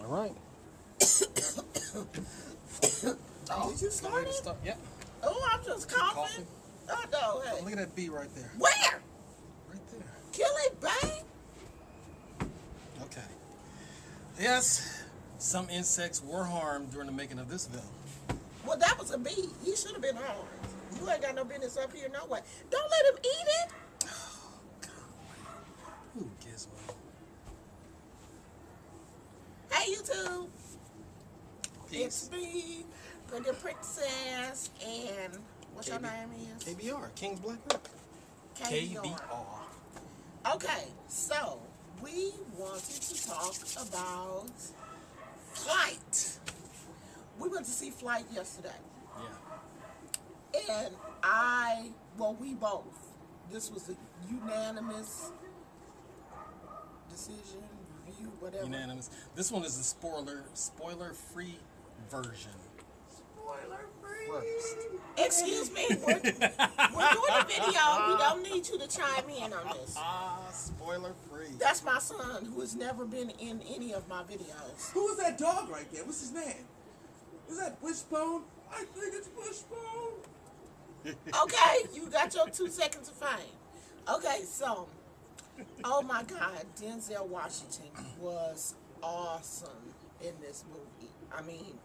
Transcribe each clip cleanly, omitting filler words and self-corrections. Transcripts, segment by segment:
All right. Oh, did you start it? Yep. Oh, I'm just coughing. Oh, no, hey. Look at that bee right there. Where? Right there. Kill it, babe. Okay. Yes, some insects were harmed during the making of this film. Well, that was a bee. He should have been harmed. You ain't got no business up here no way. Don't let him eat it. Oh, God. Ooh, Gizmo. Hey, YouTube. Peace. It's me, Pretty Princess, and what's your name is? KBR, King's Black Rock. KBR. Okay, so we wanted to talk about Flight. We went to see Flight yesterday. Yeah. And we both. This was a unanimous decision, review, whatever. Unanimous. This one is a spoiler-free version. Spoiler-free. First. Excuse me, we're doing a video. We don't need you to chime in on this. Spoiler-free. That's my son, who has never been in any of my videos. Who is that dog right there? What's his name? Is that Wishbone? I think it's Wishbone. Okay, you got your 2 seconds of fame. Okay, so, oh my God, Denzel Washington was awesome in this movie. I mean,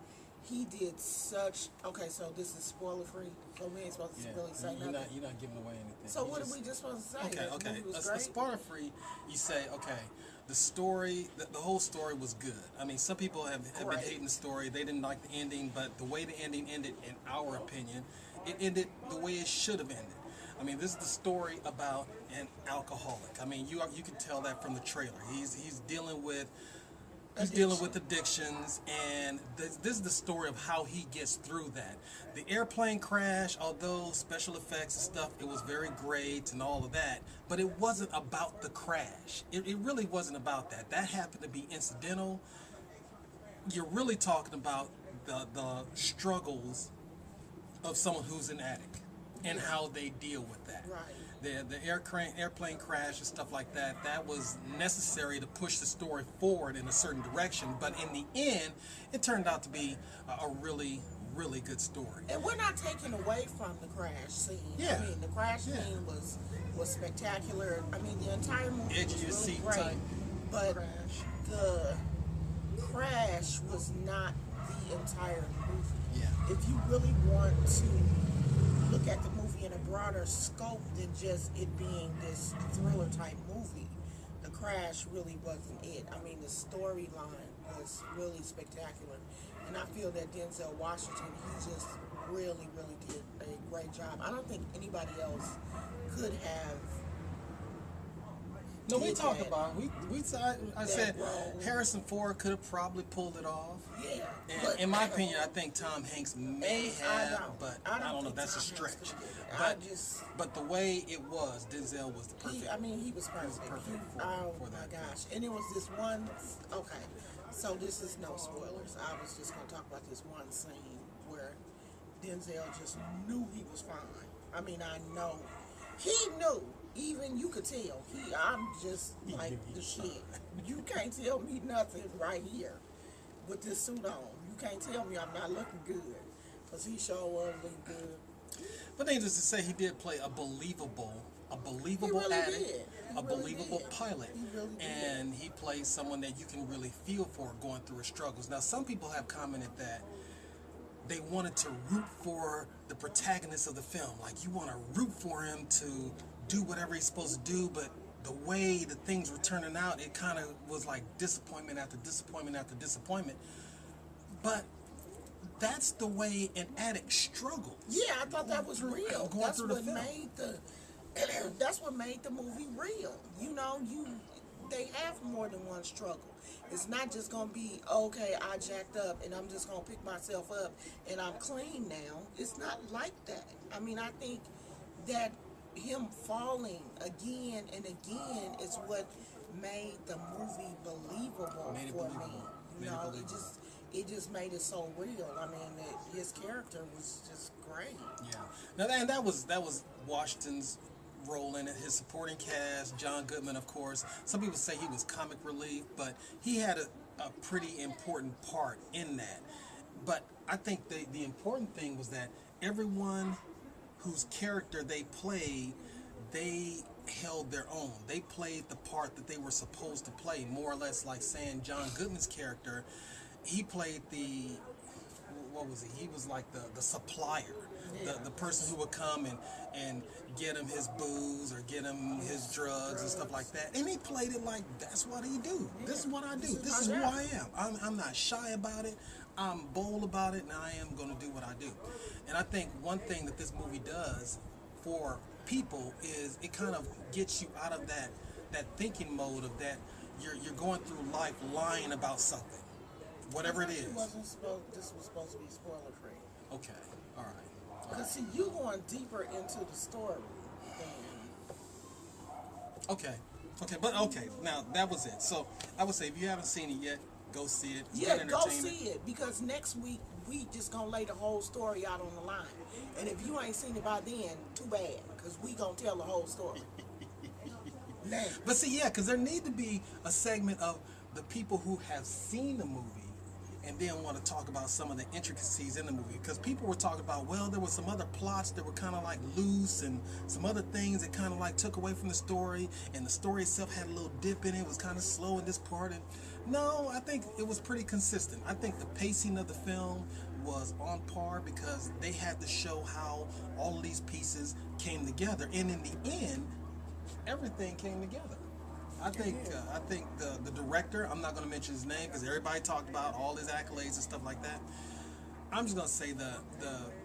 he did such. Okay, so this is spoiler free, so we ain't supposed to really say nothing. You're not giving away anything. So what are we just supposed to say? Okay. A spoiler free. You say okay. The story, the whole story was good. I mean, some people have been hating the story. They didn't like the ending, but the way the ending ended, in our opinion, it ended the way it should have ended. I mean, this is the story about an alcoholic. I mean, you can tell that from the trailer. He's dealing with addictions, and this is the story of how he gets through that. The airplane crash, although special effects and stuff, it was very great and all of that, but it wasn't about the crash. It really wasn't about that. That happened to be incidental. You're really talking about the struggles of someone who's an addict and how they deal with that. Right. The airplane crash and stuff like that, that was necessary to push the story forward in a certain direction. But in the end, it turned out to be a really, really good story. And we're not taking away from the crash scene. Yeah. I mean, the crash scene was spectacular. I mean, the entire movie was really great. But the crash was not the entire movie. Yeah. If you really want to look at the movie in a broader scope than just it being this thriller type movie, the crash really wasn't it. I mean, the storyline was really spectacular, and I feel that Denzel Washington, he just really, really did a great job. I don't think anybody else could have. No, we talked about I said Harrison Ford could have probably pulled it off. Yeah. And in my opinion, I think Tom Hanks may have, but I don't know. That's a stretch. But the way it was, Denzel was the perfect. He was perfect. Oh my gosh! And it was this one. Okay, so this is no spoilers. I was just gonna talk about this one scene where Denzel just knew he was fine. I mean, I know he knew. Even you could tell. I'm just like the shit. You can't tell me nothing right here with this suit on. You can't tell me I'm not looking good, because he sure was looking good. But needless to say, he did play a believable addict, a believable pilot, and he plays someone that you can really feel for going through his struggles. Now, some people have commented that they wanted to root for the protagonist of the film. Like, you want to root for him to do whatever he's supposed to do, but the way the things were turning out, it kind of was like disappointment after disappointment after disappointment. But that's the way an addict struggles. Yeah, I thought that was real. That's what made that's what made the movie real. You know, they have more than one struggle. It's not just gonna be, okay, I jacked up and I'm just gonna pick myself up and I'm clean now. It's not like that. I mean, I think that him falling again and again is what made the movie believable for me. You know, it just made it so real. I mean, his character was just great. Yeah. Now, and that was Washington's role in it. His supporting cast, John Goodman, of course. Some people say he was comic relief, but he had a pretty important part in that. But I think the important thing was that everyone whose character they played, they held their own. They played the part that they were supposed to play, more or less like saying John Goodman's character, he played what was he? He was like the supplier, the person who would come and get him his booze or get him his drugs and stuff like that. And he played it like, that's what he do. This is what I do. This is who I am. I'm not shy about it. I'm bold about it, and I am going to do what I do. And I think one thing that this movie does for people is it kind of gets you out of that thinking mode of that you're going through life lying about something, whatever it is. This was supposed to be spoiler free. Okay, all right. Because see, you going deeper into the story than... Okay, but now that was it. So I would say if you haven't seen it yet, go see it. It's Yeah, good go entertainment. see it, because next week we just gonna lay the whole story out on the line. And if you ain't seen it by then, too bad, because we gonna tell the whole story. But see, yeah, because there need to be a segment of the people who have seen the movie and then want to talk about some of the intricacies in the movie. Because people were talking about, well, there were some other plots that were kind of like loose and some other things that kind of like took away from the story, and the story itself had a little dip in it. It was kind of slow in this part. And no, I think it was pretty consistent. I think the pacing of the film was on par because they had to show how all of these pieces came together. And in the end, everything came together. I think the director, I'm not going to mention his name because everybody talked about all his accolades and stuff like that. I'm just going to say the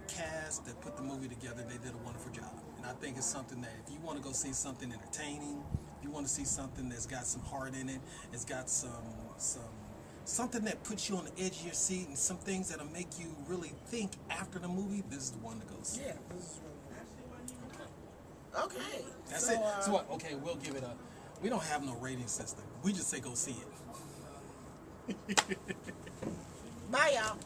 cast that put the movie together, they did a wonderful job. And I think it's something that if you want to go see something entertaining, if you want to see something that's got some heart in it, it's got something that puts you on the edge of your seat and some things that'll make you really think after the movie, this is the one to go see. Yeah, this is really good. Okay. That's it. So what? Okay, we'll give it a... We don't have no rating system. We just say go see it. Bye, y'all.